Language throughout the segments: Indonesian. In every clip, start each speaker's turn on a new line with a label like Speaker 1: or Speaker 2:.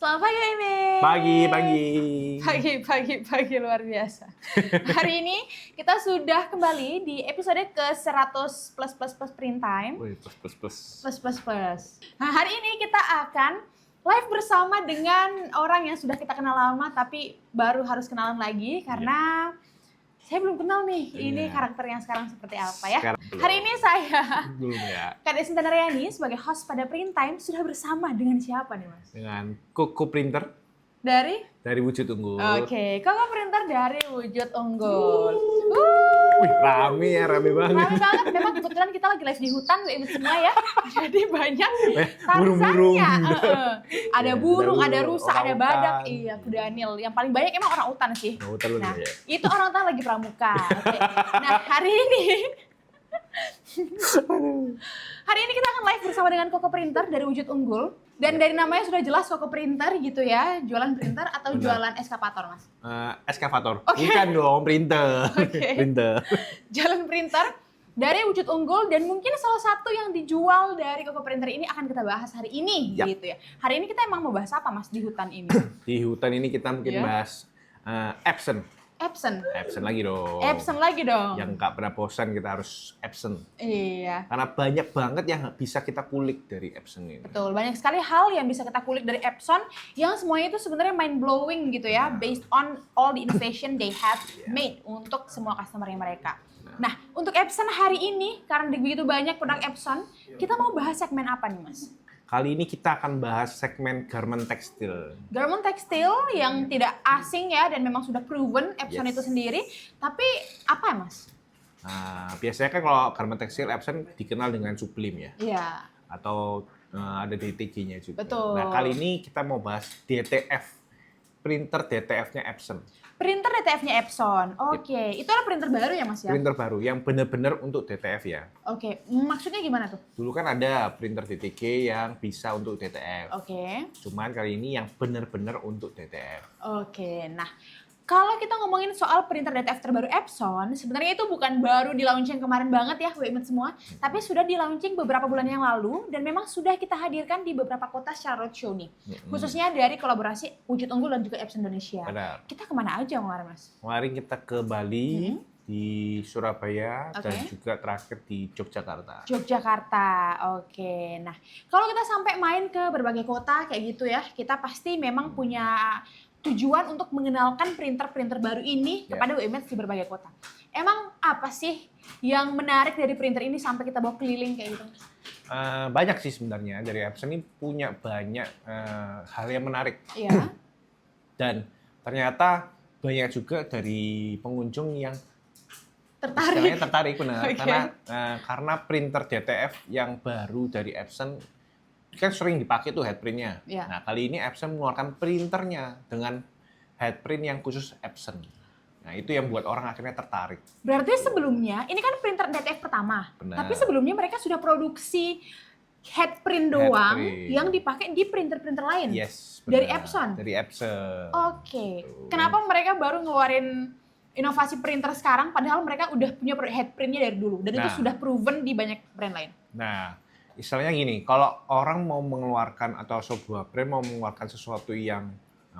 Speaker 1: Selamat pagi, Emi. Pagi luar biasa. Hari ini kita sudah kembali di episode ke-100 plus print time.
Speaker 2: Wih, plus.
Speaker 1: Nah, hari ini kita akan live bersama dengan orang yang sudah kita kenal lama tapi baru harus kenalan lagi karena saya belum kenal nih ini karakter yang sekarang seperti apa ya. Hari ini saya
Speaker 2: belum ya.
Speaker 1: Kak Desinta Naryani sebagai host pada Print Time sudah bersama dengan siapa nih, Mas?
Speaker 2: Dengan Koko Printer
Speaker 1: dari
Speaker 2: Wujud Unggul.
Speaker 1: Oke, Koko Printer dari Wujud Unggul.
Speaker 2: Wih, rame banget.
Speaker 1: Rame banget, memang kebetulan kita lagi live di hutan ini semua ya. Jadi banyak
Speaker 2: burung-burung.
Speaker 1: Ada burung,
Speaker 2: Ada
Speaker 1: ada rusa, ada
Speaker 2: orang
Speaker 1: badak,
Speaker 2: utan.
Speaker 1: iya, kudanil. Yang paling banyak emang orang utan sih.
Speaker 2: Orang utan
Speaker 1: Nah,
Speaker 2: ya.
Speaker 1: itu orang utan lagi pramuka. Oke. Nah, hari ini kita akan live bersama dengan Koko Printer dari Wujud Unggul. Dan dari namanya sudah jelas Koko Printer gitu ya, jualan printer atau jualan eskavator, Mas?
Speaker 2: Eskavator.
Speaker 1: Oke.
Speaker 2: Bukan dong, printer.
Speaker 1: Oke.
Speaker 2: Printer.
Speaker 1: Jalan printer dari Wujud Unggul dan mungkin salah satu yang dijual dari Koko Printer ini akan kita bahas hari ini
Speaker 2: Yap.
Speaker 1: gitu ya. Hari ini kita emang mau bahas apa, Mas, di hutan ini?
Speaker 2: Di hutan ini kita mungkin
Speaker 1: Iya.
Speaker 2: bahas Epson.
Speaker 1: Epson.
Speaker 2: Epson lagi dong.
Speaker 1: Epson lagi dong.
Speaker 2: Yang nggak pernah bosan kita harus Epson.
Speaker 1: Iya.
Speaker 2: Karena banyak banget yang bisa kita kulik dari Epson ini.
Speaker 1: Betul, banyak sekali hal yang bisa kita kulik dari Epson yang semuanya itu sebenarnya mind blowing gitu ya, based on all the innovation they have made untuk semua customer-nya mereka. Nah, untuk Epson hari ini karena begitu banyak produk Epson, kita mau bahas segmen apa nih, Mas?
Speaker 2: Kali ini kita akan bahas segmen garment tekstil.
Speaker 1: Garment tekstil yang tidak asing ya dan memang sudah proven Epson
Speaker 2: Yes.
Speaker 1: itu sendiri. Tapi apa ya, Mas?
Speaker 2: Nah, biasanya kan kalau garment tekstil Epson dikenal dengan Sublime ya.
Speaker 1: Iya.
Speaker 2: Atau ada DTG-nya juga.
Speaker 1: Betul.
Speaker 2: Nah, kali ini kita mau bahas DTF. Printer DTF-nya Epson.
Speaker 1: Printer DTF-nya Epson. Oke, itu adalah printer baru ya, Mas ya?
Speaker 2: Printer baru yang benar-benar untuk DTF ya.
Speaker 1: Oke, maksudnya gimana tuh?
Speaker 2: Dulu kan ada printer DTG yang bisa untuk DTF.
Speaker 1: Oke.
Speaker 2: Cuman kali ini yang benar-benar untuk DTF.
Speaker 1: Oke, nah kalau kita ngomongin soal printer DTF terbaru Epson, sebenarnya itu bukan baru di launching kemarin banget ya, WMET semua, tapi sudah di launching beberapa bulan yang lalu dan memang sudah kita hadirkan di beberapa kota secara roadshow nih, khususnya dari kolaborasi Wujud Unggul dan juga Epson Indonesia.
Speaker 2: Benar.
Speaker 1: Kita kemana aja kemarin, Mas?
Speaker 2: Kemarin kita ke Bali, di Surabaya, dan
Speaker 1: Oke.
Speaker 2: juga terakhir di Yogyakarta.
Speaker 1: Yogyakarta, oke. Nah, kalau kita sampai main ke berbagai kota kayak gitu ya, kita pasti memang punya tujuan untuk mengenalkan printer-printer baru ini kepada WMET di berbagai kota. Emang apa sih yang menarik dari printer ini sampai kita bawa keliling kayak gitu?
Speaker 2: Banyak sih sebenarnya dari Epson ini punya banyak hal yang menarik.
Speaker 1: Iya.
Speaker 2: Dan ternyata banyak juga dari pengunjung yang
Speaker 1: Tertarik.
Speaker 2: istilahnya tertarik benar.
Speaker 1: Oke.
Speaker 2: Karena printer DTF yang baru dari Epson kan sering dipakai tuh headprintnya.
Speaker 1: Iya.
Speaker 2: Nah, kali ini Epson mengeluarkan printernya dengan headprint yang khusus Epson. Nah, itu yang buat orang akhirnya tertarik.
Speaker 1: Berarti sebelumnya, ini kan printer DTF pertama.
Speaker 2: Benar.
Speaker 1: Tapi sebelumnya mereka sudah produksi headprint doang
Speaker 2: Headprint.
Speaker 1: yang dipakai di printer-printer lain.
Speaker 2: Yes,
Speaker 1: Dari
Speaker 2: benar.
Speaker 1: Epson?
Speaker 2: Dari Epson.
Speaker 1: Oke. Kenapa mereka baru ngeluarin inovasi printer sekarang padahal mereka udah punya headprintnya dari dulu dan itu
Speaker 2: Nah.
Speaker 1: sudah proven di banyak brand lain.
Speaker 2: Nah, istilahnya gini, kalau orang mau mengeluarkan atau sebuah brand mau mengeluarkan sesuatu yang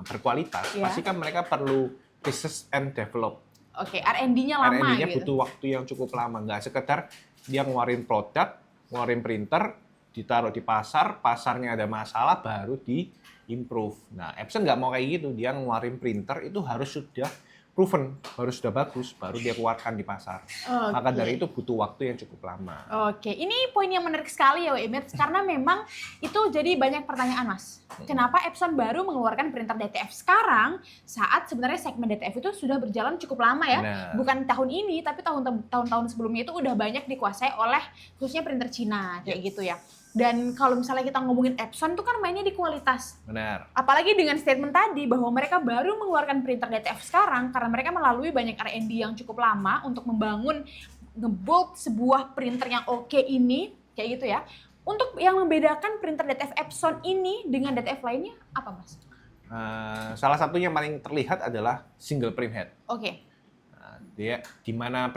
Speaker 2: berkualitas,
Speaker 1: Iya.
Speaker 2: pasti kan mereka perlu research and develop.
Speaker 1: Oke, R&D-nya lama
Speaker 2: R&D-nya
Speaker 1: gitu.
Speaker 2: butuh waktu yang cukup lama, nggak sekedar dia ngeluarin produk, ngeluarin printer, ditaruh di pasar, pasarnya ada masalah, baru di-improve. Nah, Epson nggak mau kayak gitu, dia ngeluarin printer itu harus sudah proven, harus sudah bagus, baru dia keluarkan di pasar.
Speaker 1: Oke.
Speaker 2: Maka dari itu butuh waktu yang cukup lama.
Speaker 1: Oke, ini poin yang menarik sekali ya WMET karena memang itu jadi banyak pertanyaan, Mas. Kenapa Epson baru mengeluarkan printer DTF sekarang saat sebenarnya segmen DTF itu sudah berjalan cukup lama ya.
Speaker 2: Benar.
Speaker 1: Bukan tahun ini tapi tahun-tahun sebelumnya itu udah banyak dikuasai oleh khususnya printer Cina kayak gitu ya. Dan kalau misalnya kita ngomongin Epson tuh kan mainnya di kualitas.
Speaker 2: Benar.
Speaker 1: Apalagi dengan statement tadi bahwa mereka baru mengeluarkan printer DTF sekarang karena mereka melalui banyak R&D yang cukup lama untuk membangun nge-build sebuah printer yang oke ini kayak gitu ya. Untuk yang membedakan printer DTF Epson ini dengan DTF lainnya apa, Mas?
Speaker 2: Salah satunya yang paling terlihat adalah single print head.
Speaker 1: Oke.
Speaker 2: Dia di mana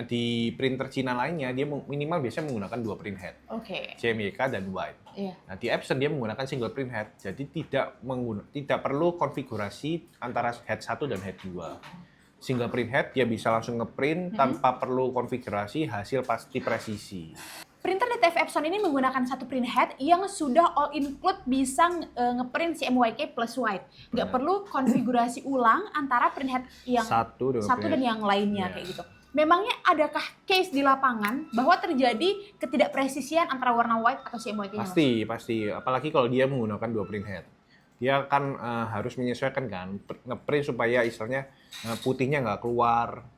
Speaker 2: di printer Cina lainnya dia minimal biasanya menggunakan 2 print head.
Speaker 1: Oke.
Speaker 2: CMYK dan white.
Speaker 1: Iya.
Speaker 2: Nah, di Epson dia menggunakan single print head. Jadi tidak perlu konfigurasi antara head 1 dan head 2. Single print head dia bisa langsung ngeprint tanpa perlu konfigurasi, hasil pasti presisi.
Speaker 1: Printer DTF Epson ini menggunakan satu print head yang sudah all include bisa ngeprint CMYK plus white. Nggak perlu konfigurasi ulang antara print head yang
Speaker 2: Satu
Speaker 1: dan yang lainnya
Speaker 2: Iya.
Speaker 1: kayak gitu. Memangnya adakah case di lapangan bahwa terjadi ketidakpresisian antara warna white atau CMYK?
Speaker 2: Pasti. Apalagi kalau dia menggunakan 2 print head. Dia kan harus menyesuaikan kan, ngeprint supaya istilahnya putihnya nggak keluar,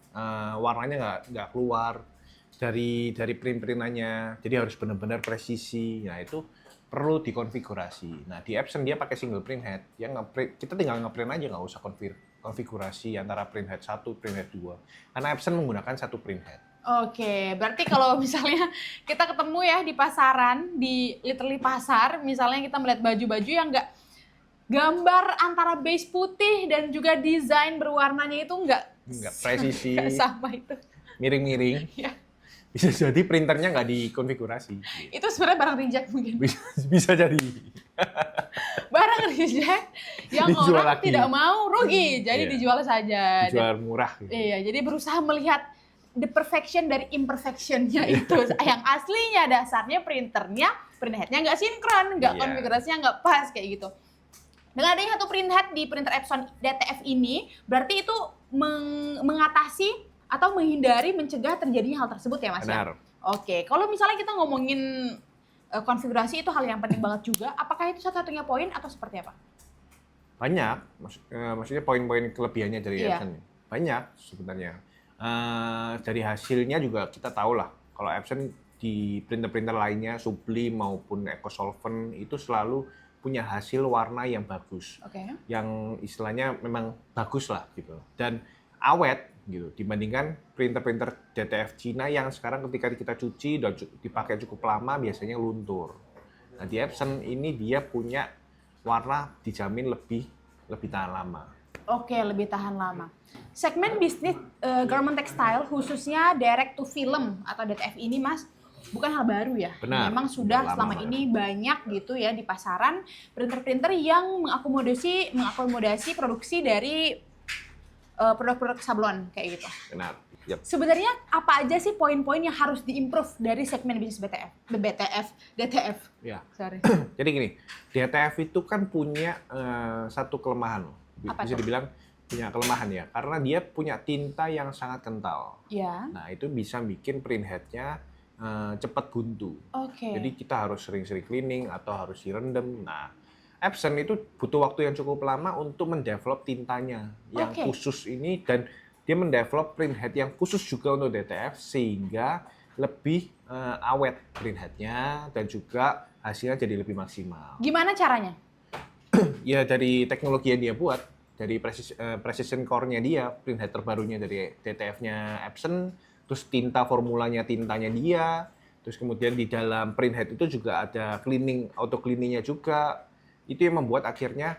Speaker 2: warnanya nggak keluar dari print-printannya. Jadi harus benar-benar presisi. Nah, itu perlu dikonfigurasi. Nah, di Epson dia pakai single print head. Dia ngeprint, kita tinggal ngeprint aja, nggak usah konfigurasi antara print head 1, print head 2. Karena Epson menggunakan satu print head.
Speaker 1: Oke, berarti kalau misalnya kita ketemu ya di pasaran, di literally pasar, misalnya kita melihat baju-baju yang nggak gambar antara base putih dan juga desain berwarnanya itu nggak
Speaker 2: presisi,
Speaker 1: nggak sama itu.
Speaker 2: miring-miring.
Speaker 1: Ya.
Speaker 2: Bisa jadi printernya nggak dikonfigurasi.
Speaker 1: Itu sebenarnya barang reject mungkin.
Speaker 2: Bisa jadi.
Speaker 1: Barang reject yang
Speaker 2: Dijual
Speaker 1: orang
Speaker 2: lagi.
Speaker 1: tidak mau rugi, jadi
Speaker 2: Iya.
Speaker 1: dijual saja.
Speaker 2: Dijual murah. Gitu.
Speaker 1: Iya, jadi berusaha melihat the perfection dari imperfectionnya itu. Yang aslinya dasarnya printernya, print headnya nggak sinkron, nggak
Speaker 2: Iya.
Speaker 1: konfigurasinya nggak pas kayak gitu. Dengan adanya satu print head di printer Epson DTF ini, berarti itu mengatasi atau menghindari mencegah terjadinya hal tersebut ya Mas?
Speaker 2: Benar.
Speaker 1: Ya? Oke, kalau misalnya kita ngomongin konfigurasi itu hal yang penting banget juga, apakah itu satu-satunya poin atau seperti apa?
Speaker 2: Banyak, maksudnya poin-poin kelebihannya dari
Speaker 1: Iya.
Speaker 2: Epson. Banyak sebenarnya. Dari hasilnya juga kita tahu lah, kalau Epson di printer-printer lainnya, Sublime maupun EcoSolvent itu selalu punya hasil warna yang bagus.
Speaker 1: Oke.
Speaker 2: Yang istilahnya memang bagus lah gitu. Dan awet gitu dibandingkan printer-printer DTF Cina yang sekarang ketika kita cuci dan dipakai cukup lama biasanya luntur. Nah, di Epson ini dia punya warna dijamin lebih tahan lama.
Speaker 1: Oke, lebih tahan lama. Segmen bisnis garment textile khususnya direct to film atau DTF ini Mas, bukan hal baru ya.
Speaker 2: Benar.
Speaker 1: Memang sudah
Speaker 2: Lama
Speaker 1: selama
Speaker 2: banget.
Speaker 1: ini banyak gitu ya di pasaran printer-printer yang mengakomodasi produksi dari produk-produk sablon kayak gitu.
Speaker 2: Benar. Yap.
Speaker 1: Sebenarnya apa aja sih poin-poin yang harus diimprove dari segmen bisnis DTF?
Speaker 2: Ya.
Speaker 1: Sorry.
Speaker 2: Jadi gini, DTF itu kan punya satu kelemahan.
Speaker 1: Apa
Speaker 2: Bisa
Speaker 1: tuh?
Speaker 2: dibilang punya kelemahan ya, karena dia punya tinta yang sangat kental.
Speaker 1: Ya.
Speaker 2: Nah, itu bisa bikin print head-nya cepat buntu.
Speaker 1: Oke.
Speaker 2: Jadi kita harus sering-sering cleaning atau harus direndam. Nah, Epson itu butuh waktu yang cukup lama untuk mendevelop tintanya yang
Speaker 1: Oke.
Speaker 2: khusus ini, dan dia mendevelop print head yang khusus juga untuk DTF sehingga lebih awet print headnya dan juga hasilnya jadi lebih maksimal.
Speaker 1: Gimana caranya?
Speaker 2: Ya dari teknologi yang dia buat, dari precision core-nya dia, print head terbarunya dari DTF-nya Epson, terus tintanya dia, terus kemudian di dalam print head itu juga ada auto cleaning-nya juga. Itu yang membuat akhirnya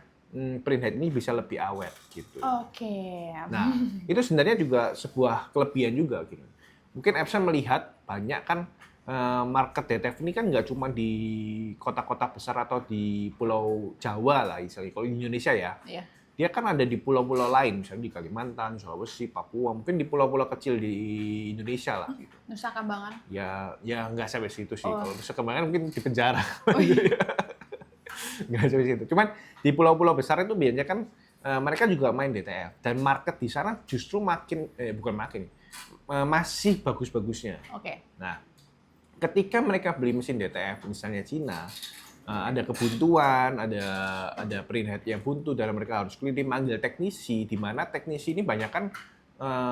Speaker 2: print head ini bisa lebih awet gitu.
Speaker 1: Oke.
Speaker 2: Nah, itu sebenarnya juga sebuah kelebihan juga gitu. Mungkin Epson melihat banyak kan market DTF ini kan nggak cuma di kota-kota besar atau di Pulau Jawa lah istilahnya. Kalau di Indonesia ya,
Speaker 1: Iya.
Speaker 2: dia kan ada di pulau-pulau lain, misalnya di Kalimantan, Sulawesi, Papua, mungkin di pulau-pulau kecil di Indonesia lah gitu.
Speaker 1: Nusa Kambangan.
Speaker 2: Ya nggak sampai situ sih.
Speaker 1: Oh.
Speaker 2: Kalau Nusa Kambangan mungkin di penjara.
Speaker 1: Oh, iya.
Speaker 2: Nggak sampai situ. Cuman di pulau-pulau besar itu biasanya kan mereka juga main DTF, dan market di sana justru masih bagus-bagusnya.
Speaker 1: Oke.
Speaker 2: Nah, ketika mereka beli mesin DTF misalnya Cina, ada kebuntuan, ada print head yang buntu dan mereka harus cleaning, manggil teknisi, di mana teknisi ini banyak kan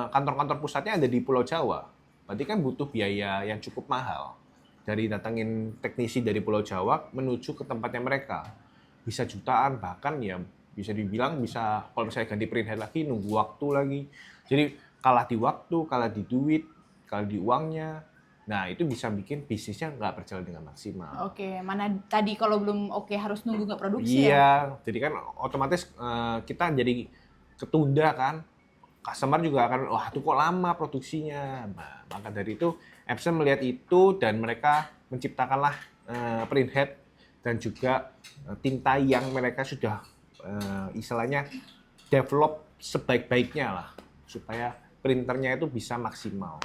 Speaker 2: kantor-kantor pusatnya ada di Pulau Jawa. Berarti kan butuh biaya yang cukup mahal. Dari datangin teknisi dari Pulau Jawa menuju ke tempatnya mereka. Bisa jutaan, bahkan ya bisa dibilang bisa, kalau misalnya ganti print head lagi, nunggu waktu lagi. Jadi kalah di waktu, kalah di duit, kalah di uangnya. Nah, itu bisa bikin bisnisnya nggak berjalan dengan maksimal.
Speaker 1: Oke, mana tadi kalau belum oke harus nunggu nggak produksi ya?
Speaker 2: Iya, jadi kan otomatis kita jadi ketunda kan. customer juga akan, wah itu kok lama produksinya. Nah, maka dari itu Epson melihat itu dan mereka menciptakanlah printhead dan juga tinta yang mereka sudah istilahnya develop sebaik-baiknya lah supaya printernya itu bisa maksimal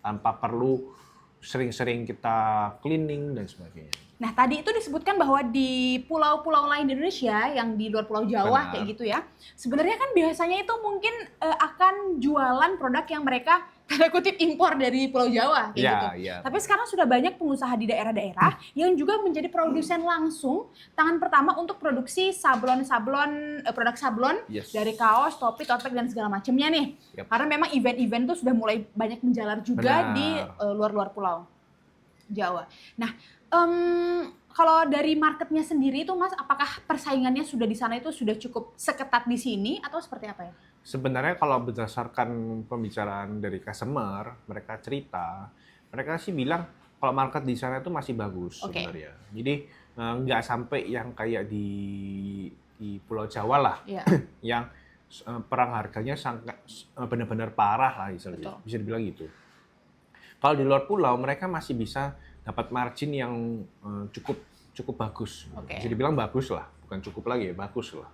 Speaker 2: tanpa perlu sering-sering kita cleaning dan sebagainya.
Speaker 1: Nah, tadi itu disebutkan bahwa di pulau-pulau lain di Indonesia, yang di luar Pulau Jawa
Speaker 2: Benar.
Speaker 1: kayak gitu ya, sebenarnya kan biasanya itu mungkin akan jualan produk yang mereka tanda kutip impor dari Pulau Jawa kayak gitu.
Speaker 2: Iya.
Speaker 1: Tapi sekarang sudah banyak pengusaha di daerah-daerah yang juga menjadi produsen langsung tangan pertama untuk produksi sablon-sablon, produk sablon
Speaker 2: Yes.
Speaker 1: dari kaos, topi, tote bag dan segala macamnya nih.
Speaker 2: Yap.
Speaker 1: Karena memang event-event tuh sudah mulai banyak menjalar juga
Speaker 2: Benar.
Speaker 1: di luar-luar Pulau Jawa. Nah, kalau dari marketnya sendiri itu Mas, apakah persaingannya sudah di sana itu sudah cukup seketat di sini atau seperti apa ya?
Speaker 2: Sebenarnya kalau berdasarkan pembicaraan dari customer, mereka cerita, mereka sih bilang kalau market di sana itu masih bagus sebenarnya. Jadi nggak sampai yang kayak di Pulau Jawa lah,
Speaker 1: Iya.
Speaker 2: yang perang harganya sangat benar-benar parah lah istilahnya.
Speaker 1: Betul.
Speaker 2: Bisa dibilang gitu. Kalau di luar pulau mereka masih bisa dapat margin yang cukup bagus.
Speaker 1: Oke.
Speaker 2: Bisa dibilang bagus lah, bukan cukup lagi ya, bagus lah.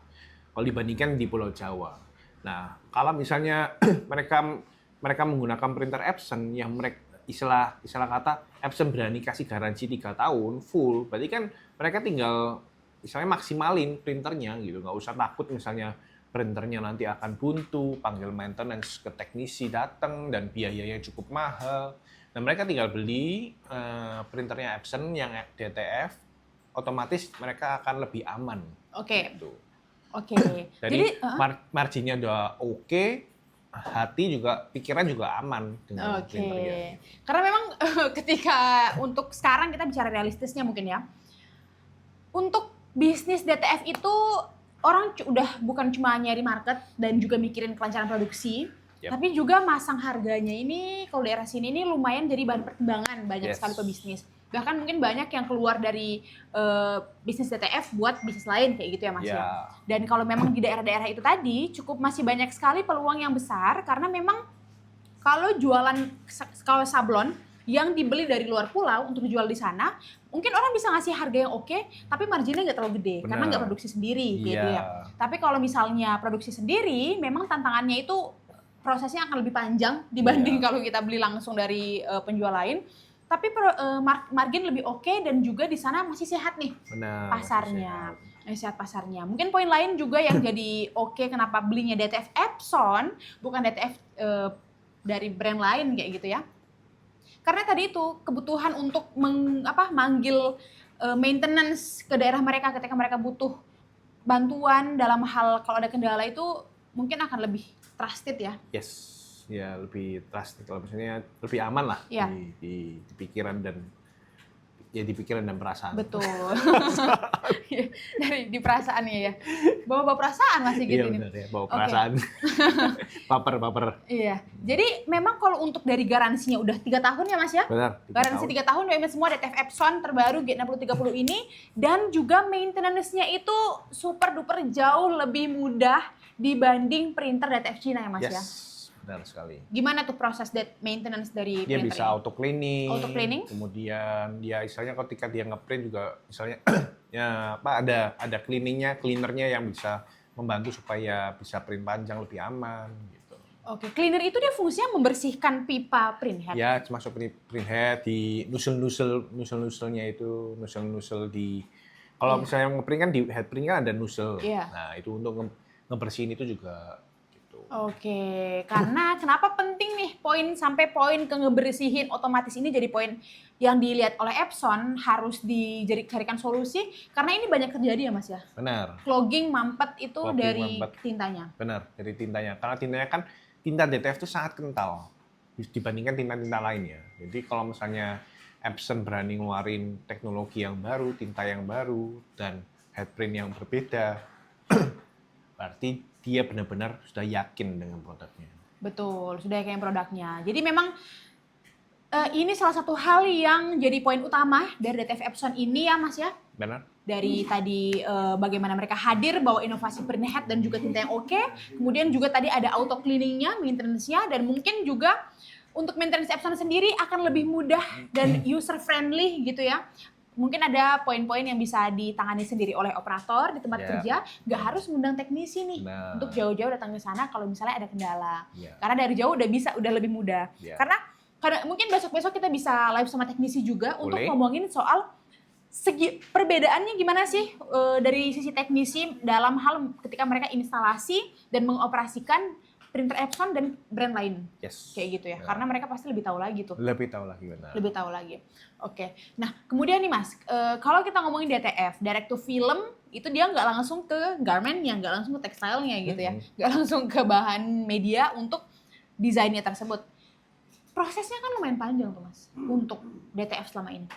Speaker 2: Kalau dibandingkan di Pulau Jawa. Nah, kalau misalnya mereka menggunakan printer Epson yang mereka istilah kata Epson berani kasih garansi 3 tahun full, berarti kan mereka tinggal misalnya maksimalin printernya gitu, nggak usah takut misalnya printernya nanti akan buntu, panggil maintenance ke teknisi datang dan biayanya cukup mahal. Dan mereka tinggal beli printernya Epson yang DTF, otomatis mereka akan lebih aman.
Speaker 1: Oke.
Speaker 2: Gitu.
Speaker 1: Oke.
Speaker 2: Jadi marginnya udah oke, hati juga, pikiran juga aman dengan printernya.
Speaker 1: Karena memang ketika untuk sekarang kita bicara realistisnya mungkin ya. Untuk bisnis DTF itu orang udah bukan cuma nyari market dan juga mikirin kelancaran produksi, tapi juga masang harganya ini kalau daerah sini ini lumayan jadi bahan pertimbangan banyak sekali pebisnis. Bahkan mungkin banyak yang keluar dari bisnis DTF buat bisnis lain kayak gitu ya Mas ya. Dan kalau memang di daerah-daerah itu tadi cukup masih banyak sekali peluang yang besar karena memang kalau kalau sablon yang dibeli dari luar pulau untuk dijual di sana, mungkin orang bisa ngasih harga yang oke, tapi marginnya nggak terlalu gede karena nggak produksi sendiri gitu ya. Tapi kalau misalnya produksi sendiri, memang tantangannya itu prosesnya akan lebih panjang dibanding kalau kita beli langsung dari penjual lain. Tapi margin lebih oke dan juga di sana masih sehat nih pasarnya. Sehat pasarnya. Mungkin poin lain juga yang jadi oke kenapa belinya DTF Epson bukan DTF dari brand lain kayak gitu ya. Karena tadi itu kebutuhan untuk manggil maintenance ke daerah mereka ketika mereka butuh bantuan dalam hal kalau ada kendala itu mungkin akan lebih trusted ya.
Speaker 2: Yes. Ya lebih trusted, kalau misalnya lebih aman lah di pikiran dan di pikiran dan perasaan.
Speaker 1: Betul. di perasaannya ya. Bawa perasaan masih gitu.
Speaker 2: Iya benar ya, bawa perasaan. Baper.
Speaker 1: Iya. Jadi memang kalau untuk dari garansinya udah 3 tahun ya Mas ya?
Speaker 2: Benar.
Speaker 1: Garansi 3 tahun UMS semua DTF Epson terbaru G6030 ini dan juga maintenance-nya itu super duper jauh lebih mudah dibanding printer DTF Cina ya Mas ya?
Speaker 2: Benar sekali.
Speaker 1: Gimana tuh proses maintenance dari
Speaker 2: dia
Speaker 1: printer
Speaker 2: bisa
Speaker 1: ini?
Speaker 2: auto cleaning.
Speaker 1: Kemudian
Speaker 2: dia istilahnya ketika dia ngeprint juga misalnya ada cleanernya yang bisa membantu supaya bisa print panjang lebih aman gitu.
Speaker 1: Oke, cleaner itu dia fungsinya membersihkan pipa printhead.
Speaker 2: Ya, masuk printhead di nuselnya itu nusel di kalau misalnya ngeprint kan di headprint kan ada nusel. Nah, itu untuk ngebersihin itu juga.
Speaker 1: Oke, karena kenapa penting nih sampai poin ke ngebersihin otomatis ini jadi poin yang dilihat oleh Epson harus dicarikan solusi karena ini banyak terjadi ya Mas ya?
Speaker 2: Benar.
Speaker 1: Clogging, mampet itu dari tintanya.
Speaker 2: Benar, dari tintanya. Karena tintanya kan tinta DTF itu sangat kental dibandingkan tinta-tinta lainnya. Jadi kalau misalnya Epson berani ngeluarin teknologi yang baru, tinta yang baru dan headprint yang berbeda, berarti dia benar-benar sudah yakin dengan produknya.
Speaker 1: Betul, sudah yakin produknya. Jadi memang ini salah satu hal yang jadi poin utama dari DTF Epson ini ya Mas ya.
Speaker 2: Benar.
Speaker 1: dari tadi bagaimana mereka hadir bawa inovasi print head dan juga tinta yang oke. Kemudian juga tadi ada auto cleaningnya, maintenance-nya, dan mungkin juga untuk maintenance Epson sendiri akan lebih mudah dan user friendly gitu ya. Mungkin ada poin-poin yang bisa ditangani sendiri oleh operator di tempat kerja, nggak harus ngundang teknisi nih untuk jauh-jauh datang ke sana kalau misalnya ada kendala. Karena dari jauh udah lebih mudah. Karena mungkin besok-besok kita bisa live sama teknisi juga untuk ngomongin soal perbedaannya gimana sih dari sisi teknisi dalam hal ketika mereka instalasi dan mengoperasikan printer Epson dan brand lain. Kayak gitu ya. Karena mereka pasti lebih tahu lagi tuh.
Speaker 2: Lebih tahu lagi, benar.
Speaker 1: Lebih tahu lagi. Oke. Nah, kemudian nih Mas, kalau kita ngomongin DTF, direct to film, itu dia nggak langsung ke garmentnya, nggak langsung ke tekstilnya gitu ya. Nggak langsung ke bahan media untuk desainnya tersebut. Prosesnya kan lumayan panjang tuh Mas, untuk DTF selama ini.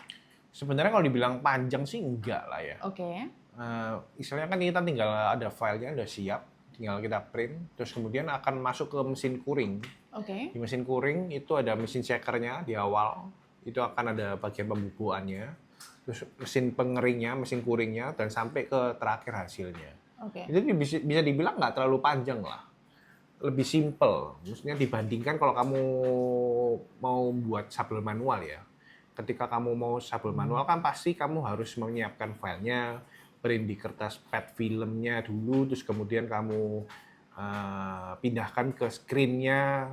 Speaker 2: Sebenarnya kalau dibilang panjang sih enggak lah ya. Istilahnya kan kita tinggal ada filenya udah siap, tinggal kita print, terus kemudian akan masuk ke mesin kuring. Di mesin kuring itu ada mesin shakernya di awal, itu akan ada bagian pembubuhannya, terus mesin pengeringnya, mesin kuringnya, dan sampai ke terakhir hasilnya. Jadi bisa dibilang nggak terlalu panjang lah, lebih simple. Maksudnya dibandingkan kalau kamu mau buat sablon manual ya. Ketika kamu mau sablon manual kan pasti kamu harus menyiapkan filenya, print di kertas pad filmnya dulu, terus kemudian kamu pindahkan ke screen-nya,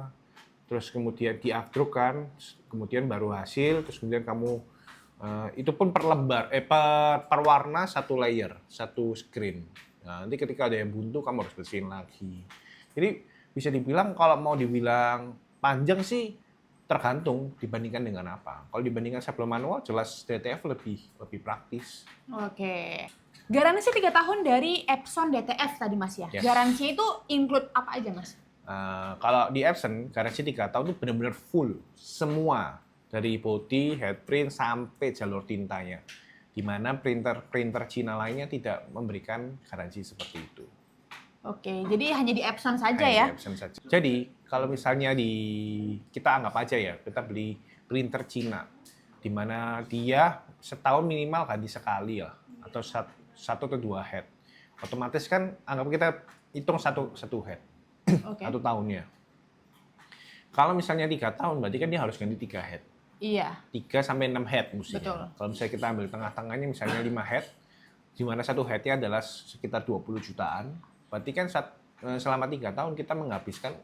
Speaker 2: terus kemudian diupload kan, kemudian baru hasil, terus kemudian kamu itu pun per warna satu layer, satu screen. Nah, nanti ketika ada yang buntu kamu harus bersihin lagi. Jadi bisa dibilang kalau mau dibilang panjang sih tergantung dibandingkan dengan apa. Kalau dibandingkan sablon manual jelas DTF lebih praktis.
Speaker 1: Garansi 3 tahun dari Epson DTF tadi Mas ya. Garansi itu include apa aja Mas?
Speaker 2: Kalau di Epson garansi 3 tahun itu benar-benar full semua dari body, headprint sampai jalur tintanya. Di mana printer Cina lainnya tidak memberikan garansi seperti itu.
Speaker 1: Jadi hanya di Epson saja ya?
Speaker 2: Di Epson saja. Jadi kalau misalnya kita anggap aja ya, kita beli printer Cina, di mana dia setahun minimal ganti sekali lah, atau satu atau 2 head. Otomatis kan anggap kita hitung satu head, 1 tahunnya. Kalau misalnya 3 tahun, berarti kan dia harus ganti 3 head. 3 sampai 6 head mestinya. Kalau misalnya kita ambil tengah-tengahnya misalnya 5 head, di mana 1 headnya adalah sekitar 20 jutaan, berarti kan selama 3 tahun kita menghabiskan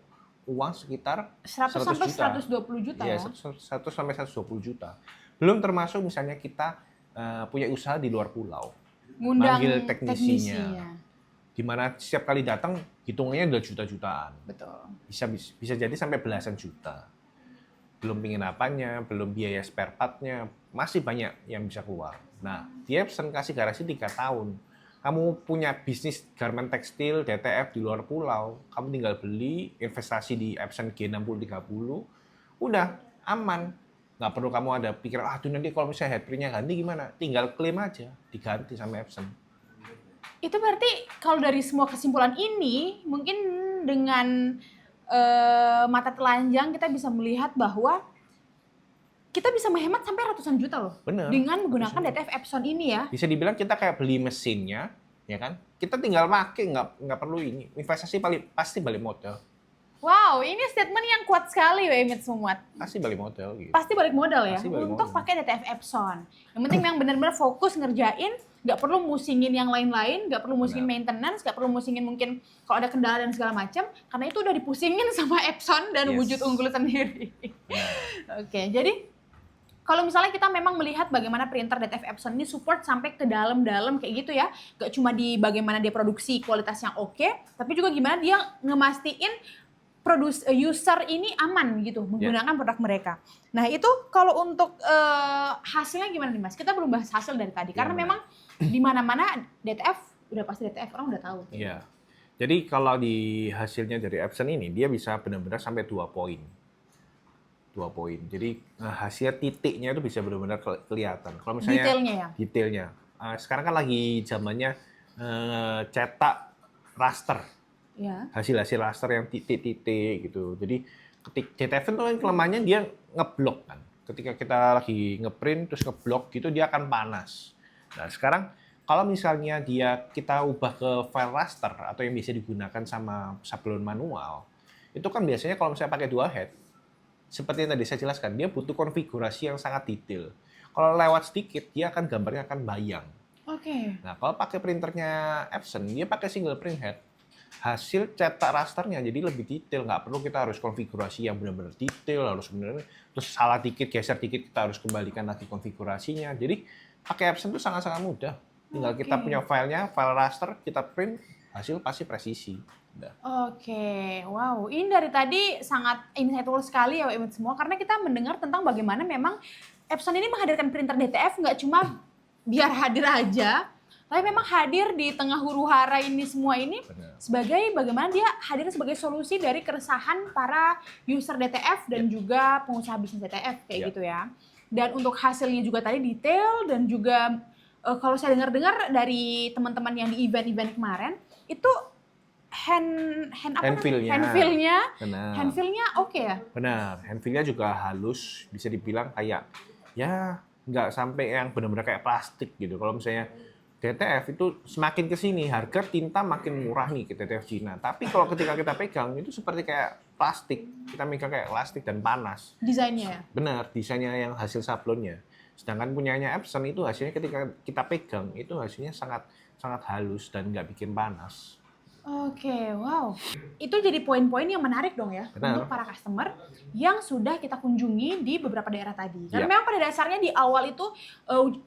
Speaker 2: uang sekitar
Speaker 1: 100 sampai 120 juta ya?
Speaker 2: 100 sampai 120 juta. Belum termasuk misalnya kita punya usaha di luar pulau. Manggil teknisinya. Di mana setiap kali datang hitungannya udah juta-jutaan. Bisa jadi sampai belasan juta. Belum penginapannya, belum biaya spare part-nya, masih banyak yang bisa keluar. Nah, di Epson kasih garansi 3 tahun. Kamu punya bisnis garment tekstil DTF di luar pulau, kamu tinggal beli, investasi di Epson G6030, udah aman. Nggak perlu kamu ada pikiran, aduh nanti kalau misalnya headprint-nya ganti gimana? Tinggal klaim aja, diganti sama Epson.
Speaker 1: Itu berarti kalau dari semua kesimpulan ini, mungkin dengan mata telanjang kita bisa melihat bahwa kita bisa menghemat sampai ratusan juta loh. Dengan menggunakan DTF Epson ini ya.
Speaker 2: Bisa dibilang kita kayak beli mesinnya, ya kan? Kita tinggal pakai, nggak perlu ini. Investasi pasti balik modal.
Speaker 1: Wow, ini statement yang kuat sekali Wemit Sumut.
Speaker 2: Pasti balik modal gitu.
Speaker 1: Pasti balik modal ya, untuk pakai DTF Epson. Yang penting yang benar-benar fokus ngerjain, nggak perlu musingin yang lain-lain, nggak perlu musingin maintenance, nggak perlu musingin mungkin kalau ada kendala dan segala macam, karena itu udah dipusingin sama Epson dan wujud unggul sendiri. Jadi kalau misalnya kita memang melihat bagaimana printer DTF Epson ini support sampai ke dalam-dalam kayak gitu ya, gak cuma di bagaimana dia produksi kualitas yang oke, tapi juga gimana dia ngemastiin user ini aman gitu menggunakan produk mereka. Nah itu kalau untuk hasilnya gimana nih Mas? Kita belum bahas hasil dari tadi karena memang di mana-mana DTF udah pasti DTF orang udah tahu.
Speaker 2: Iya. Jadi kalau di hasilnya dari Epson ini dia bisa benar-benar sampai 2 poin. 2 poin. Jadi hasil titiknya itu bisa benar-benar kelihatan. Kalau misalnya detailnya. Sekarang kan lagi zamannya cetak raster. Hasil-hasil raster yang titik-titik gitu. Jadi DTF itu kan kelemahannya dia ngeblok kan. Ketika kita lagi ngeprint terus ngeblok gitu dia akan panas. Nah, sekarang Kalau misalnya kita ubah ke file raster atau yang bisa digunakan sama sablon manual, itu kan biasanya kalau misalnya pakai dual head, seperti yang tadi saya jelaskan, dia butuh konfigurasi yang sangat detail. Kalau lewat sedikit, dia akan gambarnya akan bayang.
Speaker 1: Oke.
Speaker 2: Nah, kalau pakai printernya Epson, dia pakai single print head, hasil cetak rasternya jadi lebih detail. Nggak perlu kita harus konfigurasi yang benar-benar detail, harus benar-benar, terus salah dikit, geser dikit, kita harus kembalikan lagi konfigurasinya. Jadi, pakai Epson itu sangat-sangat mudah. Tinggal kita
Speaker 1: Oke.
Speaker 2: punya filenya, file raster, kita print, hasil pasti presisi. Udah.
Speaker 1: Oke, wow. Ini dari tadi sangat insightful sekali ya WMIT semua, karena kita mendengar tentang bagaimana memang Epson ini menghadirkan printer DTF nggak cuma biar hadir aja, tapi memang hadir di tengah huru-hara ini semua ini
Speaker 2: Benar.
Speaker 1: sebagai bagaimana dia hadir sebagai solusi dari keresahan para user DTF dan juga pengusaha bisnis DTF kayak
Speaker 2: Ya.
Speaker 1: gitu ya. Dan untuk hasilnya juga tadi detail dan juga kalau saya dengar-dengar dari teman-teman yang di event-event kemarin itu
Speaker 2: Handfeel-nya. Benar.
Speaker 1: handfeel-nya oke ya?
Speaker 2: Benar, handfeel-nya juga halus, bisa dibilang kayak ya nggak sampai yang benar-benar kayak plastik gitu. Kalau misalnya DTF itu semakin ke sini harga tinta makin murah nih ke DTF Cina. Tapi kalau ketika kita pegang itu seperti kayak plastik, kita megang kayak plastik dan panas.
Speaker 1: Desainnya ya?
Speaker 2: Benar, desainnya yang hasil sablonnya. Sedangkan punyanya Epson itu hasilnya ketika kita pegang itu hasilnya sangat sangat halus dan nggak bikin panas.
Speaker 1: Oke, wow. Itu jadi poin-poin yang menarik dong ya
Speaker 2: Benar.
Speaker 1: untuk para customer yang sudah kita kunjungi di beberapa daerah tadi. Karena
Speaker 2: Ya.
Speaker 1: memang pada dasarnya di awal itu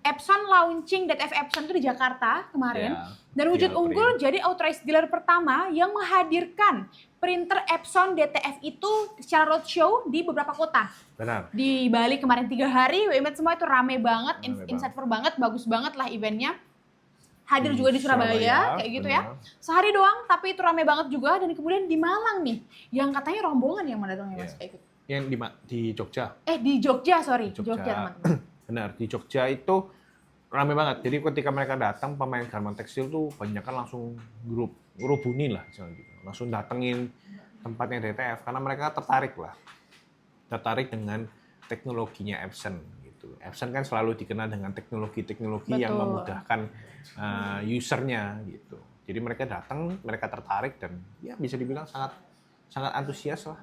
Speaker 1: Epson launching DTF Epson itu di Jakarta kemarin.
Speaker 2: Ya,
Speaker 1: Dan wujud
Speaker 2: di
Speaker 1: unggul
Speaker 2: April.
Speaker 1: jadi authorized dealer pertama yang menghadirkan printer Epson DTF itu secara roadshow di beberapa kota.
Speaker 2: Benar.
Speaker 1: Di Bali kemarin 3 hari, WMET semua itu rame banget,
Speaker 2: Rame banget.
Speaker 1: insightful banget, bagus banget lah eventnya. Hadir juga di Surabaya, kayak gitu ya.
Speaker 2: benar.
Speaker 1: Sehari doang, tapi itu rame banget juga. Dan kemudian di Malang nih, yang katanya rombongan yang mana dong ya Mas?
Speaker 2: Iya.
Speaker 1: Kayak gitu.
Speaker 2: Yang di Jogja.
Speaker 1: Di Jogja, sorry.
Speaker 2: Di
Speaker 1: Jogja,
Speaker 2: Jogja.
Speaker 1: teman-teman.
Speaker 2: Benar, di Jogja itu rame banget. Jadi ketika mereka datang, pemain garmen tekstil tuh banyak kan langsung grup ngerubuni lah, misalnya gitu. Langsung datengin tempatnya DTF karena mereka tertarik lah. Tertarik dengan teknologinya Epson gitu. Epson kan selalu dikenal dengan teknologi-teknologi yang
Speaker 1: Betul.
Speaker 2: memudahkan usernya gitu. Jadi mereka datang, mereka tertarik dan ya bisa dibilang sangat sangat antusias lah.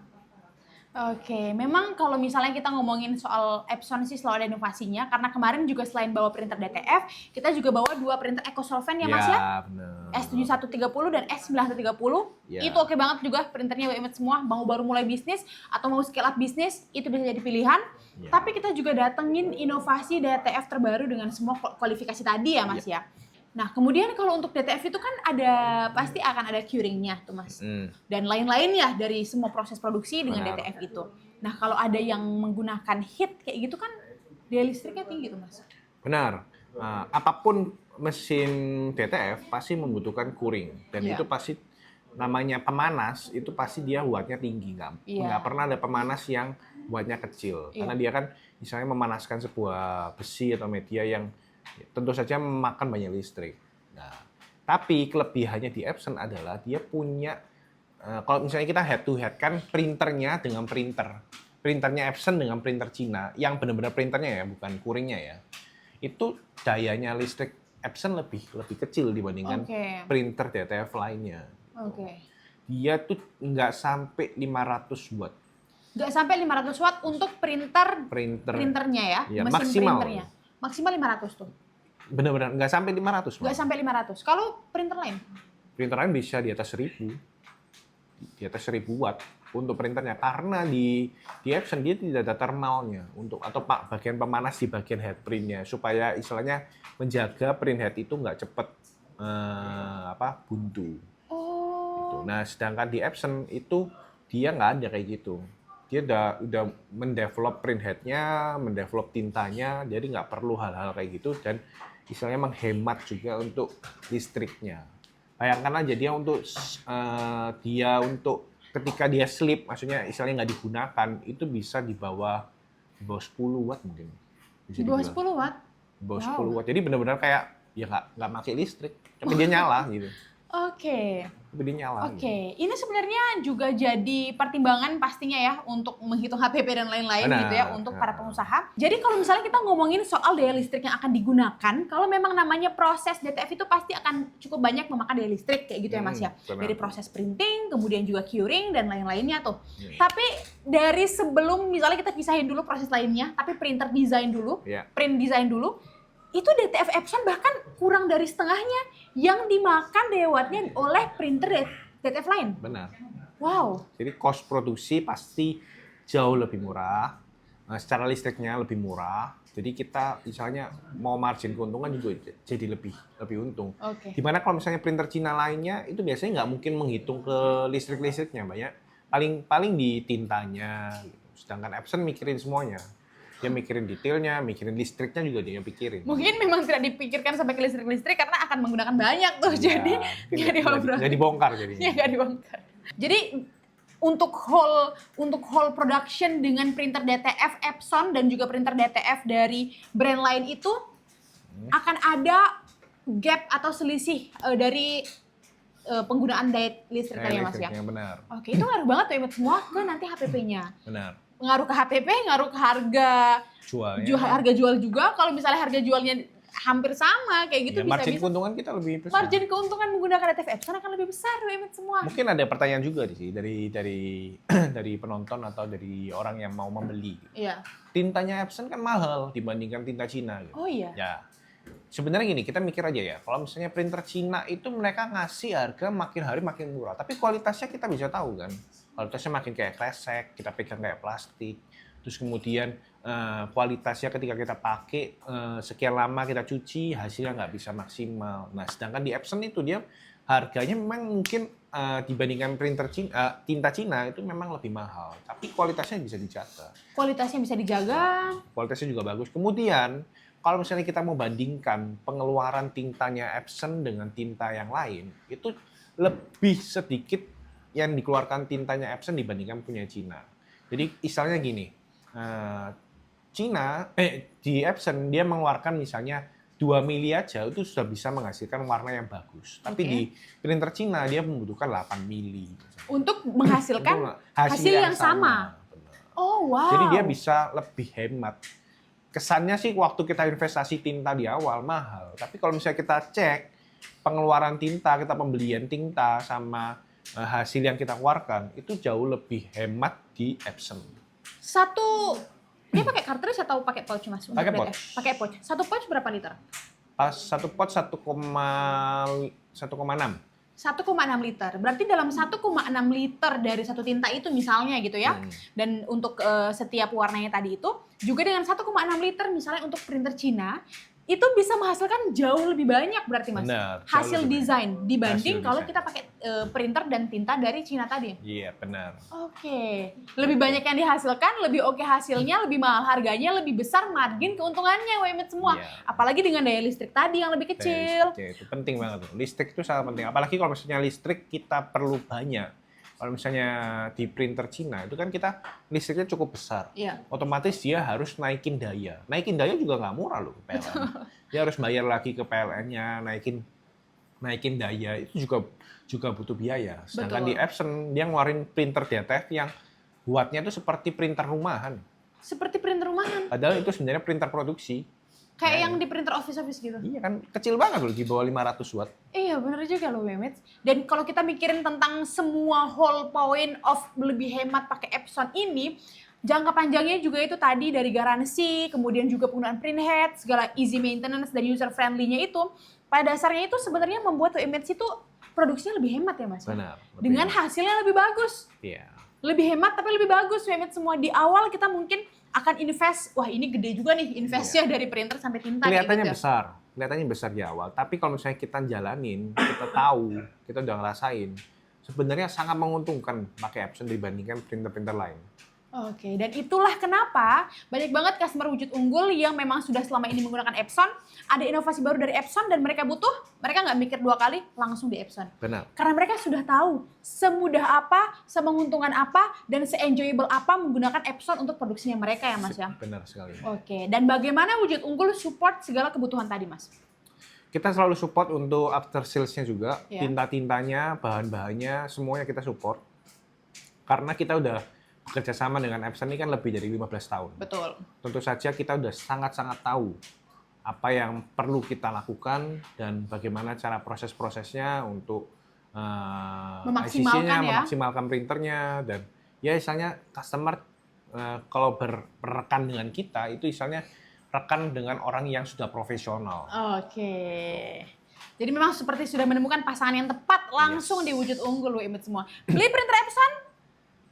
Speaker 1: Oke, memang kalau misalnya kita ngomongin soal Epson sih selalu ada inovasinya. Karena kemarin juga selain bawa printer DTF, kita juga bawa 2 printer EcoSolvent ya Mas ya?
Speaker 2: Benar.
Speaker 1: S7130 dan S9130.
Speaker 2: Ya.
Speaker 1: Itu oke banget juga printernya WMET semua. Mau baru mulai bisnis atau mau scale up bisnis, itu bisa jadi pilihan.
Speaker 2: Ya.
Speaker 1: Tapi kita juga datengin inovasi DTF terbaru dengan semua kualifikasi tadi ya Mas ya. Nah kemudian kalau untuk DTF itu kan pasti akan ada curingnya tuh Mas. Dan lain-lain ya dari semua proses produksi dengan
Speaker 2: Benar.
Speaker 1: DTF itu. Nah kalau ada yang menggunakan heat kayak gitu kan daya listriknya tinggi tuh Mas.
Speaker 2: Benar. Apapun mesin DTF pasti membutuhkan curing dan
Speaker 1: Iya.
Speaker 2: itu pasti namanya pemanas itu pasti dia wattnya tinggi
Speaker 1: Iya.
Speaker 2: nggak pernah ada pemanas yang wattnya kecil
Speaker 1: Iya.
Speaker 2: karena dia kan misalnya memanaskan sebuah besi atau media yang tentu saja memakan banyak listrik. Nah, tapi kelebihannya di Epson adalah dia punya kalau misalnya kita head to head kan printernya dengan printernya Epson dengan printer Cina yang benar-benar printernya ya bukan curingnya ya. Itu dayanya listrik Epson lebih kecil dibandingkan
Speaker 1: Oke.
Speaker 2: printer DTF lainnya.
Speaker 1: Oke.
Speaker 2: Dia tuh nggak sampai 500 watt
Speaker 1: Nggak sampai 500 watt untuk printernya ya,
Speaker 2: Iya,
Speaker 1: mesin
Speaker 2: maksimal.
Speaker 1: printernya. Maksimal 500 tuh.
Speaker 2: benar-benar nggak sampai 500
Speaker 1: Nggak
Speaker 2: malah.
Speaker 1: sampai 500. Kalau printer lain?
Speaker 2: Printer lain bisa di atas 1000 watt untuk printernya karena di Epson dia tidak ada thermalnya untuk atau bagian pemanas di bagian head printnya supaya istilahnya menjaga print head itu nggak cepet buntu. Gitu.
Speaker 1: Oh.
Speaker 2: Nah sedangkan di Epson itu dia nggak ada kayak gitu. Dia udah mendevelop print headnya, mendevelop tintanya, jadi nggak perlu hal-hal kayak gitu dan istilahnya menghemat juga untuk listriknya. Bayangkan aja dia untuk ketika dia sleep, maksudnya istilahnya nggak digunakan, itu bisa di bawah 10 watt mungkin. Bisa
Speaker 1: Di bawah
Speaker 2: dibilang.
Speaker 1: 10 watt?
Speaker 2: Di bawah
Speaker 1: Wow.
Speaker 2: 10 watt. Jadi benar-benar kayak ya nggak pakai listrik, tapi dia nyala gitu.
Speaker 1: Oke.
Speaker 2: tapi dia nyala.
Speaker 1: Oke, ini sebenarnya juga jadi pertimbangan pastinya ya untuk menghitung HPP dan lain-lain
Speaker 2: Benar.
Speaker 1: gitu ya untuk para pengusaha. Jadi kalau misalnya kita ngomongin soal daya listrik yang akan digunakan, kalau memang namanya proses DTF itu pasti akan cukup banyak memakan daya listrik kayak gitu ya Mas ya.
Speaker 2: Benar.
Speaker 1: Dari proses printing, kemudian juga curing dan lain-lainnya tuh.
Speaker 2: Iya.
Speaker 1: Tapi dari sebelum misalnya kita pisahin dulu proses lainnya, tapi printer design dulu,
Speaker 2: Iya.
Speaker 1: print design dulu, itu DTF Epson bahkan kurang dari setengahnya yang dimakan daya wattnya oleh printer DTF lain.
Speaker 2: Benar.
Speaker 1: Wow.
Speaker 2: Jadi cost produksi pasti jauh lebih murah, secara listriknya lebih murah. Jadi kita misalnya mau margin keuntungan juga jadi lebih untung.
Speaker 1: Oke.
Speaker 2: Dimana kalau misalnya printer Cina lainnya itu biasanya nggak mungkin menghitung ke listrik-listriknya, banyak paling di tintanya. Gitu. Sedangkan Epson mikirin semuanya. Dia mikirin detailnya, mikirin listriknya juga dia pikirin.
Speaker 1: Mungkin memang tidak dipikirkan sampai ke listrik-listrik karena akan menggunakan banyak tuh, jadi nggak diobrol.
Speaker 2: Nggak dibongkar jadinya.
Speaker 1: Iya, nggak dibongkar. Jadi untuk whole production dengan printer DTF Epson dan juga printer DTF dari brand lain itu akan ada gap atau selisih dari penggunaan daya listrik tadi ya Mas ya.
Speaker 2: Listriknya benar.
Speaker 1: Oke, itu ngaruh banget tuh ya semua ke nanti HPP-nya.
Speaker 2: Benar.
Speaker 1: Ngaruh ke HPP, ngaruh ke harga
Speaker 2: Jualnya.
Speaker 1: harga jual juga. Kalau misalnya harga jualnya hampir sama kayak gitu
Speaker 2: Ya, margin
Speaker 1: bisa
Speaker 2: keuntungan kita lebih besar.
Speaker 1: margin keuntungan menggunakan DTF Epson akan lebih besar semua.
Speaker 2: Mungkin ada pertanyaan juga sih dari dari penonton atau dari orang yang mau membeli.
Speaker 1: Iya.
Speaker 2: Tintanya Epson kan mahal dibandingkan tinta Cina. Gitu.
Speaker 1: Oh iya.
Speaker 2: Ya, sebenarnya gini, kita mikir aja ya. Kalau misalnya printer Cina itu mereka ngasih harga makin hari makin murah, tapi kualitasnya kita bisa tahu kan. Kualitasnya makin kayak kresek, kita pegang kayak plastik. Terus kemudian kualitasnya ketika kita pakai sekian lama kita cuci hasilnya nggak bisa maksimal. Nah, sedangkan di Epson itu dia harganya memang mungkin dibandingkan printer Cina, tinta Cina itu memang lebih mahal, tapi kualitasnya bisa dijaga.
Speaker 1: Kualitasnya bisa dijaga.
Speaker 2: Kualitasnya juga bagus. Kemudian kalau misalnya kita mau bandingkan pengeluaran tintanya Epson dengan tinta yang lain, itu lebih sedikit yang dikeluarkan tintanya Epson dibandingkan punya Cina. Jadi istilahnya gini, di Epson dia mengeluarkan misalnya 2 mili aja itu sudah bisa menghasilkan warna yang bagus. Tapi di printer Cina dia membutuhkan 8 mili.
Speaker 1: Untuk menghasilkan
Speaker 2: Untuk
Speaker 1: hasil yang sama.
Speaker 2: Benar.
Speaker 1: Oh wow.
Speaker 2: Jadi dia bisa lebih hemat. Kesannya sih waktu kita investasi tinta di awal mahal. Tapi kalau misalnya kita cek pengeluaran tinta, kita pembelian tinta sama hasil yang kita keluarkan, itu jauh lebih hemat di Epson.
Speaker 1: Dia pakai cartridge atau pakai pouch Mas?
Speaker 2: Pakai
Speaker 1: Untuk
Speaker 2: pouch.
Speaker 1: DTF? Pakai pouch. Satu pouch berapa liter?
Speaker 2: Pas satu pot 1,6.
Speaker 1: 1,6 liter. Berarti dalam 1,6 liter dari satu tinta itu misalnya gitu ya. Dan untuk setiap warnanya tadi itu juga dengan 1,6 liter misalnya untuk printer Cina itu bisa menghasilkan jauh lebih banyak berarti Mas.
Speaker 2: Benar.
Speaker 1: Hasil
Speaker 2: Jauh lebih
Speaker 1: desain dibanding
Speaker 2: Hasil
Speaker 1: kalau
Speaker 2: desain.
Speaker 1: kita pakai printer dan tinta dari Cina tadi.
Speaker 2: Iya, benar.
Speaker 1: Oke. Lebih banyak yang dihasilkan, lebih oke hasilnya, lebih mahal harganya, lebih besar margin keuntungannya WMED semua.
Speaker 2: Iya.
Speaker 1: Apalagi dengan daya listrik tadi yang lebih kecil.
Speaker 2: Ya, itu penting banget tuh. Listrik itu sangat penting. Apalagi kalau misalnya listrik kita perlu banyak. Kalau misalnya di printer Cina itu kan kita listriknya cukup besar.
Speaker 1: Iya.
Speaker 2: Otomatis dia harus naikin daya. Naikin daya juga nggak murah loh PLN. Dia harus bayar lagi ke PLN-nya, naikin daya itu juga butuh biaya. Sedangkan
Speaker 1: Betul.
Speaker 2: di Epson dia ngeluarin printer DTF yang buatnya itu seperti printer rumahan.
Speaker 1: Seperti printer rumahan.
Speaker 2: Padahal itu sebenarnya printer produksi.
Speaker 1: Kayak yang di printer office gitu.
Speaker 2: Iya kan kecil banget loh di bawah 500 watt.
Speaker 1: Iya bener juga loh Mehmet. Dan kalau kita mikirin tentang semua whole point of lebih hemat pakai Epson ini, jangka panjangnya juga itu tadi dari garansi, kemudian juga penggunaan printhead, segala easy maintenance dan user friendly-nya itu, pada dasarnya itu sebenarnya membuat image itu produksinya lebih hemat ya Mas.
Speaker 2: Benar.
Speaker 1: Dengan hasilnya lebih bagus.
Speaker 2: Iya.
Speaker 1: Lebih hemat tapi lebih bagus Mehmet semua. Di awal kita mungkin akan invest, wah ini gede juga nih investnya dari printer sampai tinta.
Speaker 2: Kelihatannya
Speaker 1: gitu.
Speaker 2: besar di awal. Tapi kalau misalnya kita jalanin, kita tahu, kita udah ngerasain, sebenarnya sangat menguntungkan pakai Epson dibandingkan printer-printer lain.
Speaker 1: Oke, dan itulah kenapa banyak banget customer wujud unggul yang memang sudah selama ini menggunakan Epson, ada inovasi baru dari Epson dan mereka nggak mikir 2 kali, langsung di Epson.
Speaker 2: Benar.
Speaker 1: Karena mereka sudah tahu semudah apa, semenguntungkan apa, dan se-enjoyable apa menggunakan Epson untuk produksinya mereka ya Mas ya.
Speaker 2: Benar sekali.
Speaker 1: Oke, dan bagaimana wujud unggul support segala kebutuhan tadi Mas?
Speaker 2: Kita selalu support untuk after sales-nya juga,
Speaker 1: Iya.
Speaker 2: tinta-tintanya, bahan-bahannya, semuanya kita support. Karena kita udah bekerja sama dengan Epson ini kan lebih dari 15 tahun.
Speaker 1: Betul.
Speaker 2: Tentu saja kita udah sangat-sangat tahu apa yang perlu kita lakukan dan bagaimana cara proses-prosesnya untuk
Speaker 1: Memaksimalkan
Speaker 2: ICC-nya,
Speaker 1: ya.
Speaker 2: memaksimalkan printernya, dan ya misalnya customer kalau berrekan dengan kita itu misalnya rekan dengan orang yang sudah profesional.
Speaker 1: Oke. Jadi memang seperti sudah menemukan pasangan yang tepat langsung
Speaker 2: Yes.
Speaker 1: di wujud unggul WMED semua. Beli printer Epson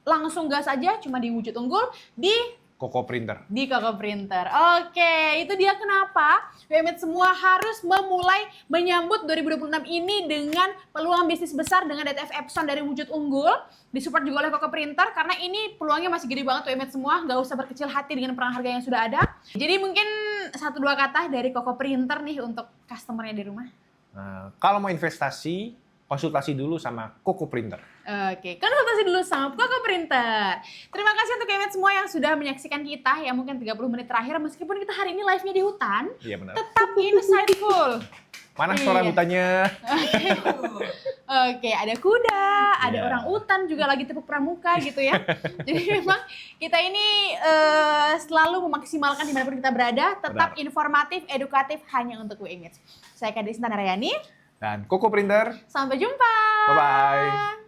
Speaker 1: langsung gas aja cuma di wujud unggul di
Speaker 2: Koko Printer.
Speaker 1: Koko Printer. Oke, itu dia kenapa WMED semua harus memulai menyambut 2026 ini dengan peluang bisnis besar dengan DTF Epson dari wujud unggul, disupport juga oleh Koko Printer karena ini peluangnya masih gede banget WMED semua, nggak usah berkecil hati dengan perang harga yang sudah ada. Jadi mungkin 1-2 kata dari Koko Printer nih untuk customernya di rumah.
Speaker 2: Nah, kalau mau investasi, konsultasi dulu sama Koko Printer.
Speaker 1: Oke, konsultasi dulu sama Koko Printer. Terima kasih untuk WMED semua yang sudah menyaksikan kita ya mungkin 30 menit terakhir meskipun kita hari ini live-nya di hutan,
Speaker 2: Iya benar.
Speaker 1: tetap insightful.
Speaker 2: Mana
Speaker 1: Iya.
Speaker 2: suara hutannya?
Speaker 1: Oke, ada kuda, ada
Speaker 2: Iya.
Speaker 1: orang utan juga lagi tepuk pramuka gitu ya. Jadi memang kita ini selalu memaksimalkan dimanapun kita berada, tetap
Speaker 2: Benar.
Speaker 1: informatif, edukatif hanya untuk WMED. Saya Kadis Narayani,
Speaker 2: Dan Koko Printer.
Speaker 1: sampai jumpa.
Speaker 2: Bye-bye.